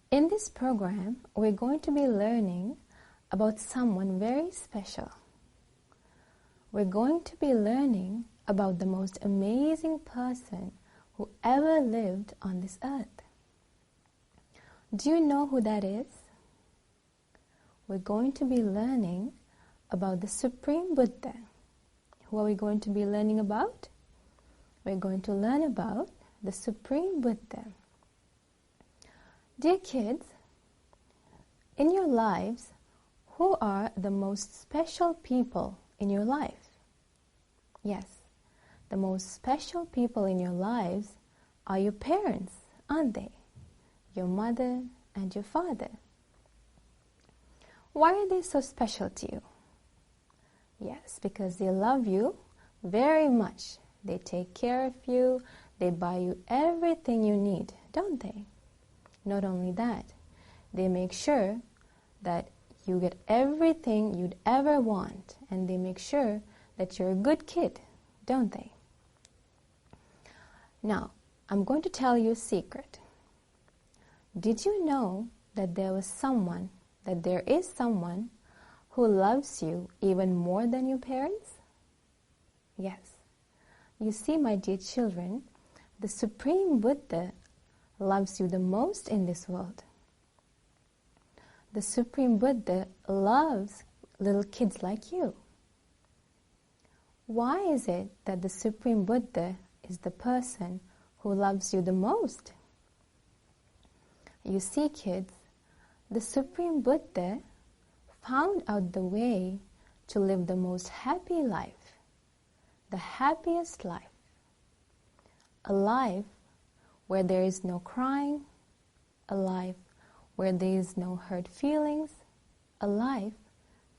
In this program, we're going to be learning about someone very special. We're going to be learning about the most amazing person who ever lived on this earth. Do you know who that is? We're going to be learning about the Supreme Buddha. Who are we going to be learning about? We're going to learn about the Supreme Buddha. Dear kids, in your lives, who are the most special people in your life? Yes, the most special people in your lives are your parents, aren't they? Your mother and your father. Why are they so special to you? Yes, because they love you very much. They take care of you. They buy you everything you need, don't they? Not only that, they make sure that you get everything you'd ever want, and they make sure that you're a good kid, don't they? Now, I'm going to tell you a secret. Did you know that there is someone who loves you even more than your parents? Yes. You see, my dear children, the Supreme Buddha loves you the most in this world. The Supreme Buddha loves little kids like you. Why is it that the Supreme Buddha is the person who loves you the most? You see, kids, the Supreme Buddha found out the way to live the most happy life, the happiest life, a life where there is no crying, a life where there is no hurt feelings, a life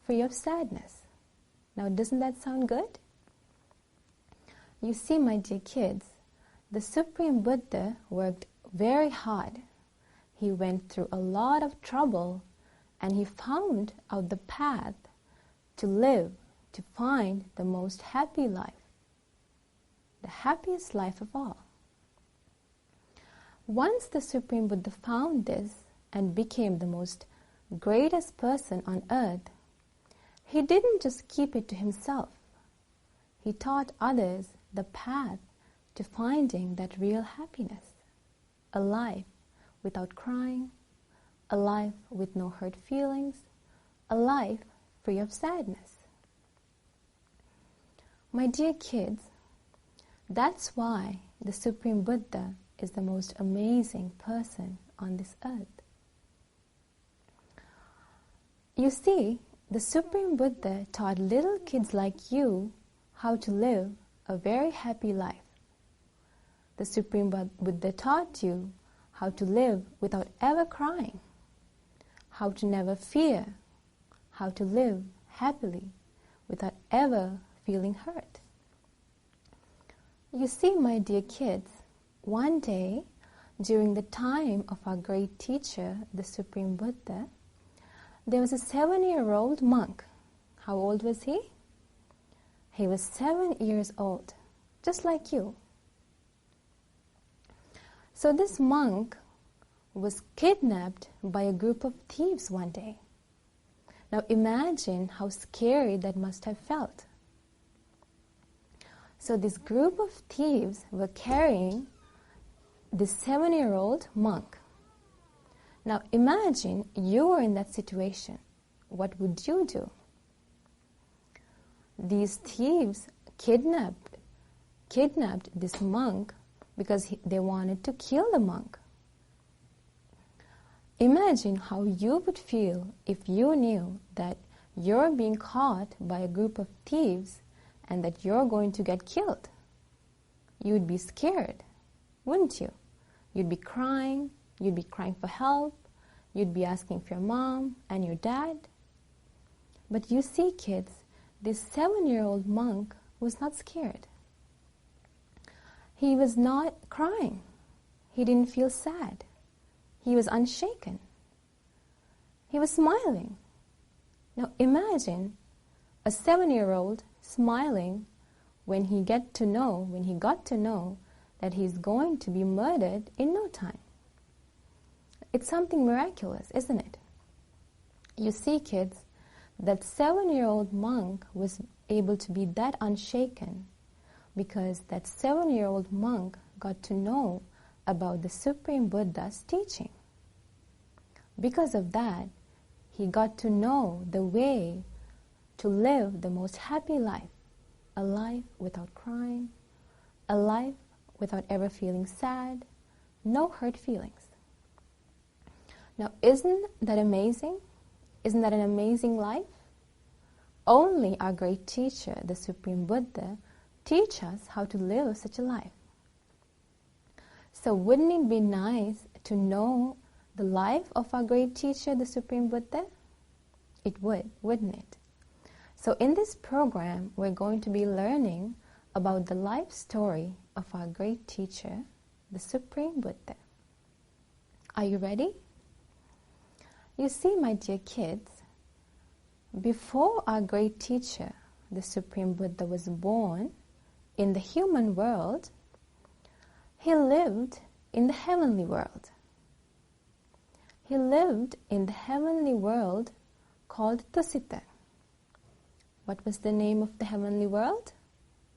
free of sadness. Now, doesn't that sound good? You see, my dear kids, the Supreme Buddha worked very hard. He went through a lot of trouble, and he found out the path to live, to find the most happy life, the happiest life of all. Once the Supreme Buddha found this and became the most greatest person on earth, he didn't just keep it to himself. He taught others the path to finding that real happiness, a life without crying, a life with no hurt feelings, a life free of sadness. My dear kids, that's why the Supreme Buddha is the most amazing person on this earth. You see, the Supreme Buddha taught little kids like you how to live a very happy life. The Supreme Buddha taught you how to live without ever crying, how to never fear, how to live happily without ever feeling hurt. You see, my dear kids, one day, during the time of our great teacher, the Supreme Buddha, there was a 7-year-old monk. How old was he? He was 7 years old, just like you. So this monk was kidnapped by a group of thieves one day. Now imagine how scary that must have felt. So this group of thieves were carrying this 7-year-old monk. Now imagine you were in that situation. What would you do? These thieves kidnapped this monk because they wanted to kill the monk. Imagine how you would feel if you knew that you're being caught by a group of thieves and that you're going to get killed. You'd be scared, wouldn't you? You'd be crying for help, you'd be asking for your mom and your dad. But you see, kids, this 7-year-old monk was not scared. He was not crying. He didn't feel sad. He was unshaken. He was smiling. Now imagine a 7-year-old smiling when he got to know that he's going to be murdered in no time. It's something miraculous, isn't it? You see, kids, that 7-year-old monk was able to be that unshaken because that 7-year-old monk got to know about the Supreme Buddha's teaching. Because of that, he got to know the way to live the most happy life, a life without crying, a life without ever feeling sad, no hurt feelings. Now, isn't that amazing? Isn't that an amazing life? Only our great teacher, the Supreme Buddha, teach us how to live such a life. So wouldn't it be nice to know the life of our great teacher, the Supreme Buddha? It would, wouldn't it? So in this program, we're going to be learning about the life story of our great teacher, the Supreme Buddha. Are you ready? You see, my dear kids, before our great teacher, the Supreme Buddha, was born in the human world, he lived in the heavenly world. He lived in the heavenly world called Tusita. What was the name of the heavenly world?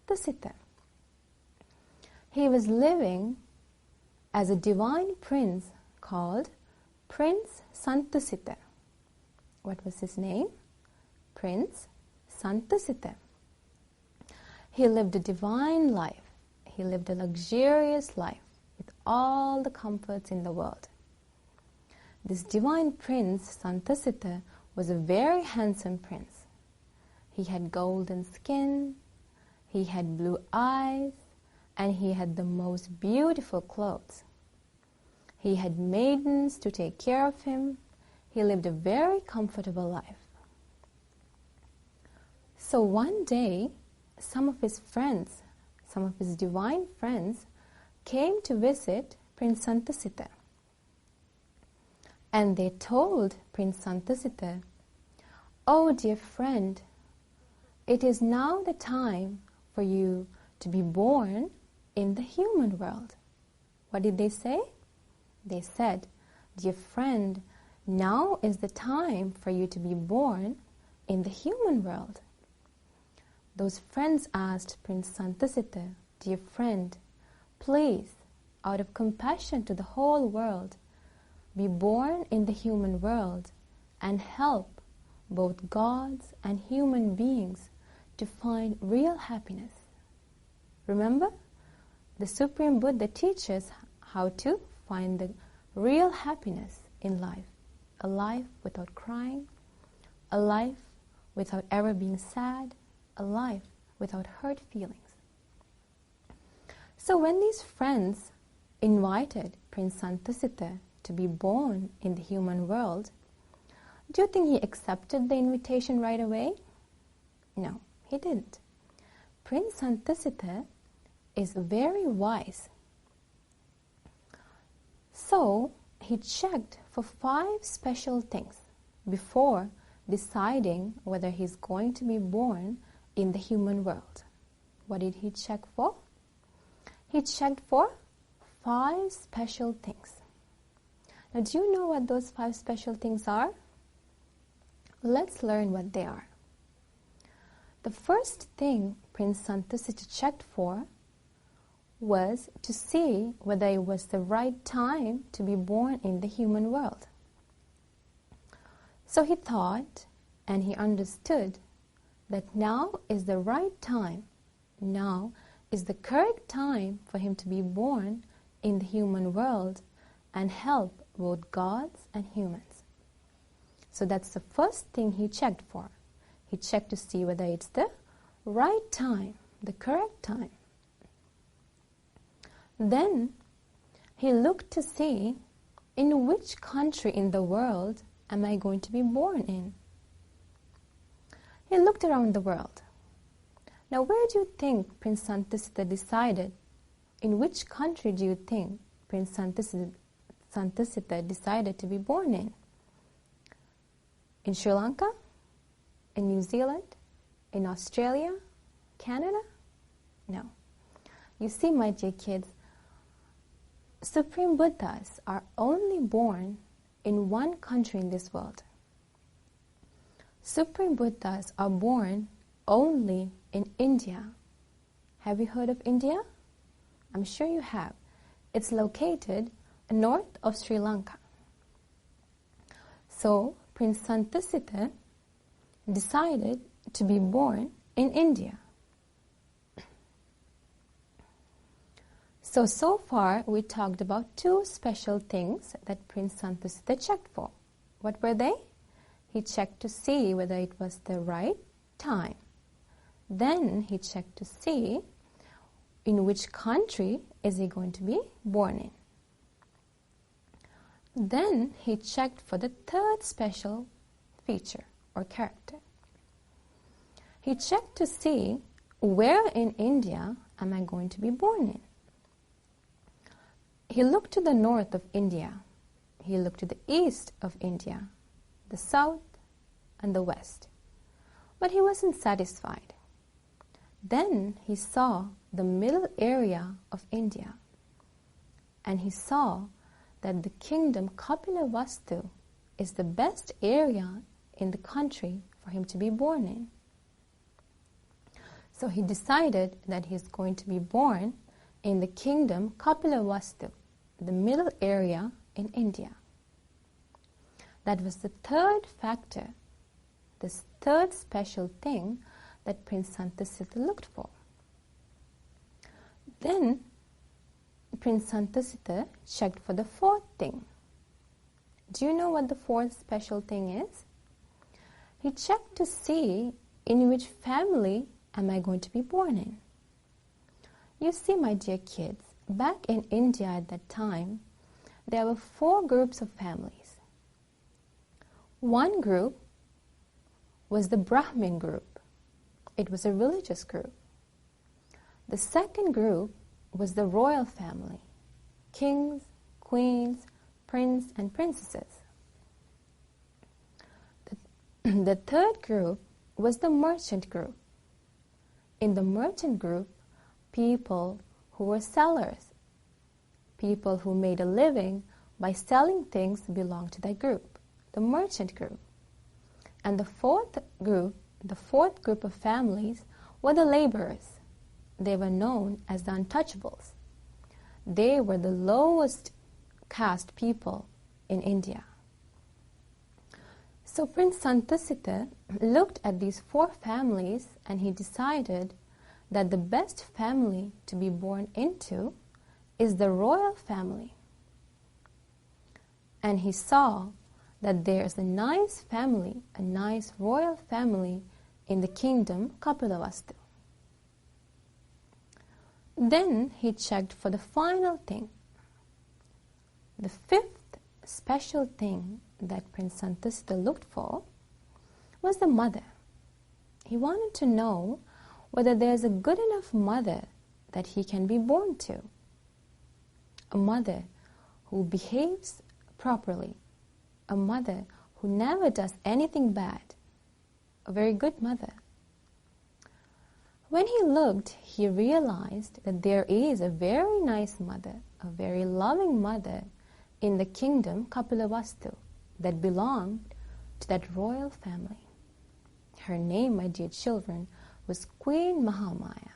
Tusita. He was living as a divine prince called Prince Santusita. What was his name? Prince Santusita. He lived a divine life. He lived a luxurious life with all the comforts in the world. This divine prince, Santusita, was a very handsome prince. He had golden skin, he had blue eyes, and he had the most beautiful clothes. He had maidens to take care of him. He lived a very comfortable life. So one day, some of his friends, some of his divine friends, came to visit Prince Santusita. And they told Prince Santusita, "Oh, dear friend, it is now the time for you to be born in the human world." What did they say? They said, "Dear friend, now is the time for you to be born in the human world." Those friends asked Prince Santusita, "Dear friend, please, out of compassion to the whole world, be born in the human world and help both gods and human beings to find real happiness." Remember, the Supreme Buddha teaches how to find the real happiness in life. A life without crying, a life without ever being sad, a life without hurt feelings. So when these friends invited Prince Santusita to be born in the human world, do you think he accepted the invitation right away? No, he didn't. Prince Santusita is very wise. So he checked for 5 special things before deciding whether he's going to be born in the human world. What did he check for? He checked for 5 special things. Now, do you know what those 5 special things are? Let's learn what they are. The first thing Prince Santusita checked for was to see whether it was the right time to be born in the human world. So he thought and he understood that now is the right time, now is the correct time for him to be born in the human world and help both gods and humans. So that's the first thing he checked for. He checked to see whether it's the right time, the correct time. Then he looked to see in which country in the world am I going to be born in. He looked around the world. Now, where do you think Prince Santusita decided? In which country do you think Prince Santusita decided to be born in? In Sri Lanka? In New Zealand? In Australia? Canada? No. You see, my dear kids, Supreme Buddhas are only born in one country in this world. Supreme Buddhas are born only in India. Have you heard of India? I'm sure you have. It's located north of Sri Lanka. So Prince Santasita decided to be born in India. So far we talked about two special things that Prince Santasita checked for. What were they? He checked to see whether it was the right time. Then he checked to see in which country is he going to be born in. Then he checked for the third special feature or character. He checked to see where in India am I going to be born in. He looked to the north of India. He looked to the east of India, the south and the west. But he wasn't satisfied. Then he saw the middle area of India, and he saw that the kingdom Kapilavastu is the best area in the country for him to be born in. So he decided that he's going to be born in the kingdom Kapilavastu, the middle area in India. That was the third factor, this third special thing that Prince Santasita looked for. Then Prince Santasita checked for the fourth thing. Do you know what the fourth special thing is? He checked to see in which family am I going to be born in. You see, my dear kids, back in India at that time, there were 4 groups of families. One group was the Brahmin group. It was a religious group. The second group was the royal family, kings, queens, prince and princesses. The third group was the merchant group. In the merchant group, people who were sellers, people who made a living by selling things belonged to that group, the merchant group. And the fourth group of families were the laborers. They were known as the untouchables. They were the lowest caste people in India. So Prince Santasita looked at these 4 families and he decided that the best family to be born into is the royal family. And he saw that there's a nice family, a nice royal family in the kingdom Kapilavastu. Then he checked for the final thing. The 5th special thing that Prince Santasita looked for was the mother. He wanted to know whether there's a good enough mother that he can be born to. A mother who behaves properly, a mother who never does anything bad, a very good mother. When he looked, he realized that there is a very nice mother, a very loving mother in the kingdom Kapilavastu that belonged to that royal family. Her name, my dear children, was Queen Mahamaya.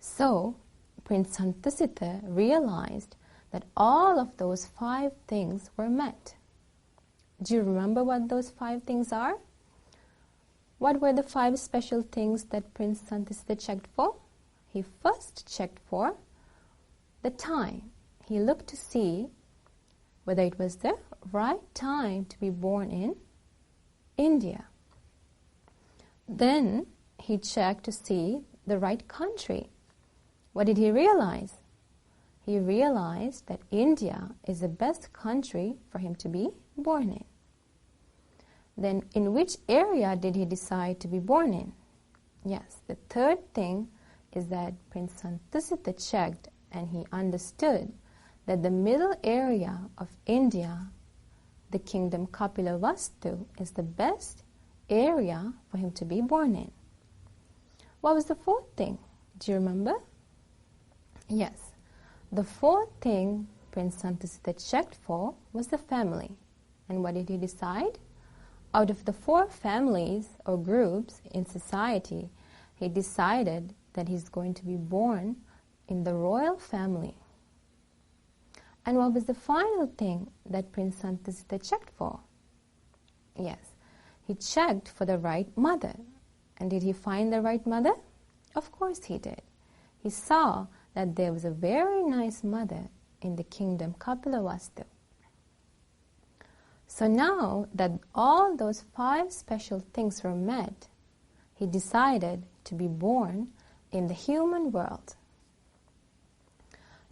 So Prince Santasita realized that all of those 5 things were met. Do you remember what those 5 things are? What were the 5 special things that Prince Santasita checked for? He first checked for the time. He looked to see whether it was the right time to be born in India. Then he checked to see the right country. What did he realize? He realized that India is the best country for him to be born in. Then in which area did he decide to be born in? Yes, the third thing is that Prince Santasita checked and he understood that the middle area of India, the kingdom Kapilavastu, is the best area for him to be born in. What was the 4th thing? Do you remember? Yes, The fourth thing Prince Santasita checked for was the family. And what did he decide? Out of the 4 families or groups in society, he decided that he's going to be born in the royal family. And what was the final thing that Prince Santasita checked for? Yes, he checked for the right mother. And did he find the right mother? Of course he did. He saw that there was a very nice mother in the kingdom Kapilavastu. So now that all those 5 special things were met, he decided to be born in the human world.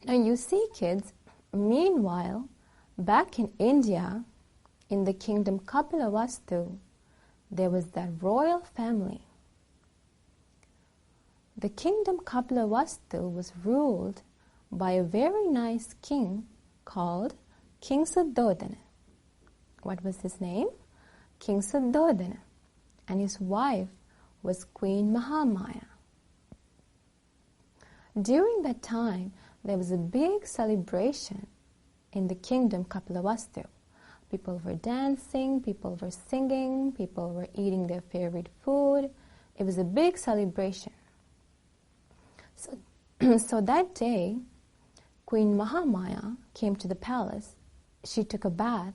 Now you see, kids, meanwhile, back in India, in the kingdom Kapilavastu, there was that royal family. The kingdom Kapilavastu was ruled by a very nice king called King Suddhodana. What was his name? King Suddhodana. And his wife was Queen Mahamaya. During that time, there was a big celebration in the kingdom Kapilavastu. People were dancing, people were singing, people were eating their favorite food. It was a big celebration. So that day, Queen Mahamaya came to the palace. She took a bath.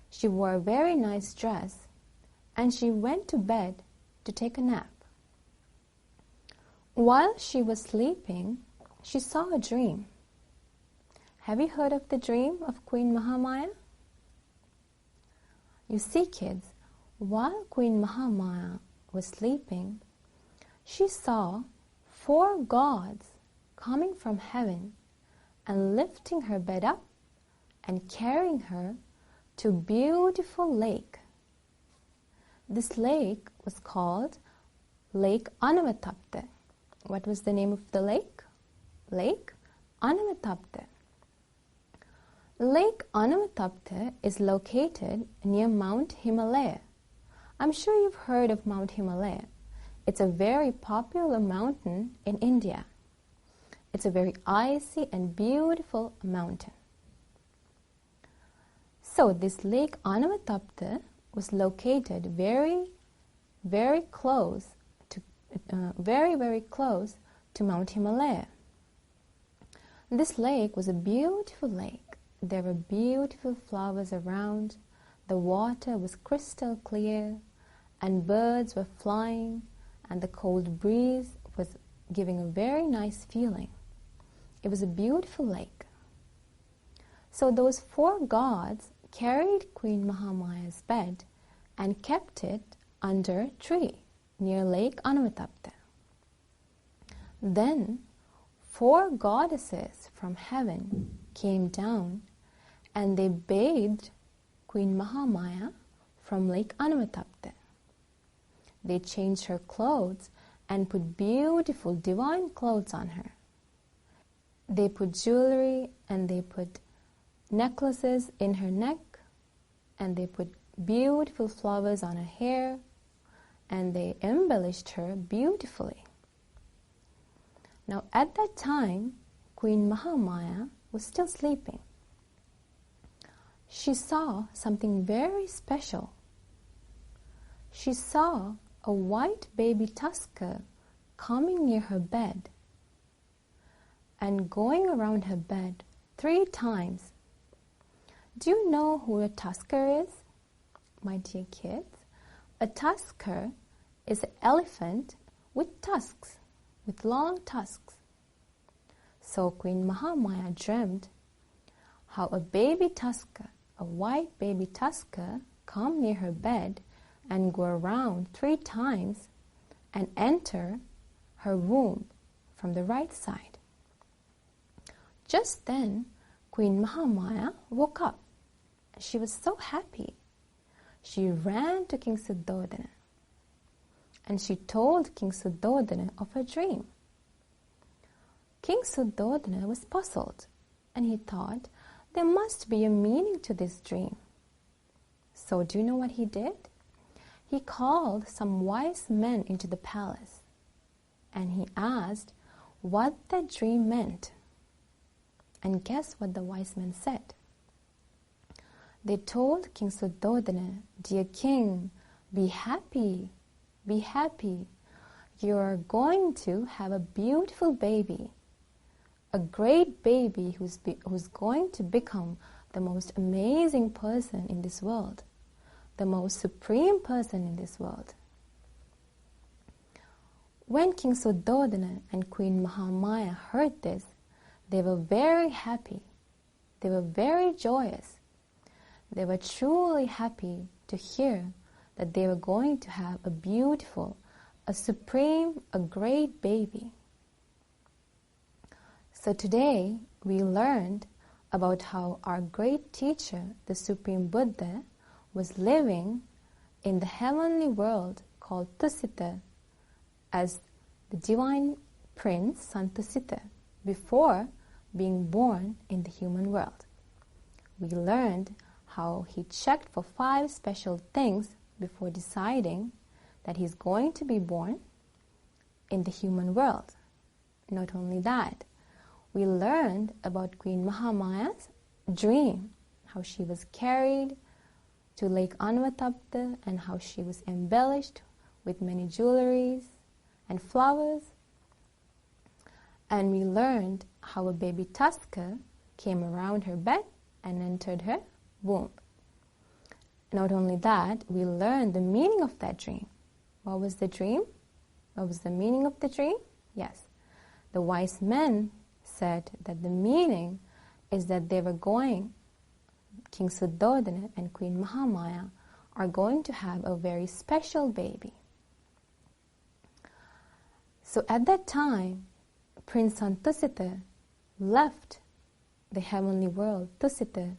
She wore a very nice dress. And she went to bed to take a nap. While she was sleeping, she saw a dream. Have you heard of the dream of Queen Mahamaya? You see, kids, while Queen Mahamaya was sleeping, she saw 4 gods coming from heaven and lifting her bed up and carrying her to a beautiful lake. This lake was called Lake Anavatapta. What was the name of the lake? Lake Anavatapta. Lake Anavatapta is located near Mount Himalaya. I'm sure you've heard of Mount Himalaya. It's a very popular mountain in India. It's a very icy and beautiful mountain. So this Lake Anavatapta was located very close to Mount Himalaya. This lake was a beautiful lake. There were beautiful flowers around. The water was crystal clear, and birds were flying, and the cold breeze was giving a very nice feeling. It was a beautiful lake. So those 4 gods carried Queen Mahamaya's bed and kept it under a tree near Lake Anavatapta. Then 4 goddesses from heaven came down and they bathed Queen Mahamaya from Lake Anavatapta. They changed her clothes and put beautiful divine clothes on her. They put jewelry and they put necklaces in her neck, and they put beautiful flowers on her hair, and they embellished her beautifully. Now at that time, Queen Mahamaya was still sleeping. She saw something very special. She saw a white baby tusker coming near her bed and going around her bed 3 times. Do you know who a tusker is, my dear kids? A tusker is an elephant with tusks, with long tusks. So Queen Mahamaya dreamed how a baby tusker, a white baby tusker, come near her bed and go around 3 times and enter her womb from the right side. Just then, Queen Mahamaya woke up. She was so happy. She ran to King Suddhodana and she told King Suddhodana of her dream. King Suddhodana was puzzled and he thought there must be a meaning to this dream. So do you know what he did? He called some wise men into the palace and he asked what the dream meant. And guess what the wise men said? They told King Suddhodana, "Dear king, be happy, be happy. You're going to have a beautiful baby, a great baby who's going to become the most amazing person in this world, the most supreme person in this world." When King Suddhodana and Queen Mahamaya heard this, they were very happy. They were very joyous. They were truly happy to hear that they were going to have a beautiful, a supreme, a great baby. So today we learned about how our great teacher, the Supreme Buddha, was living in the heavenly world called Tusita as the divine prince Santusita before being born in the human world. We learned how he checked for 5 special things before deciding that he's going to be born in the human world. Not only that, we learned about Queen Mahamaya's dream, how she was carried to Lake Anvatapta and how she was embellished with many jewelries and flowers. And we learned how a baby tusker came around her bed and entered her womb. Not only that, we learned the meaning of that dream. What was the dream? What was the meaning of the dream? Yes, the wise men said that the meaning is that they were going, King Suddhodana and Queen Mahamaya are going to have a very special baby. So at that time, Prince Santusita left the heavenly world, Tusita,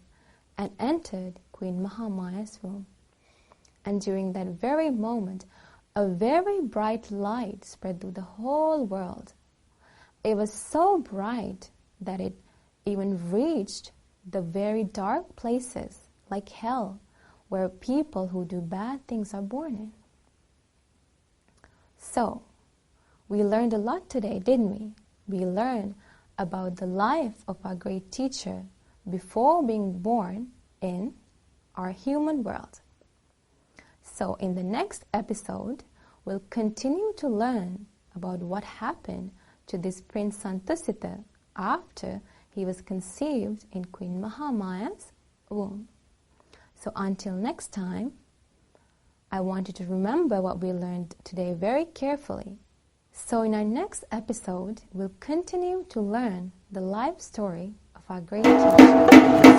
and entered Queen Mahamaya's womb. And during that very moment, a very bright light spread through the whole world. It was so bright that it even reached the very dark places like hell, where people who do bad things are born in. So, we learned a lot today, didn't we? We learned about the life of our great teacher before being born in our human world. So in the next episode, we'll continue to learn about what happened to this Prince Santusita after he was conceived in Queen Mahamaya's womb. So until next time, I want you to remember what we learned today very carefully. So in our next episode, we'll continue to learn the life story of our great teacher.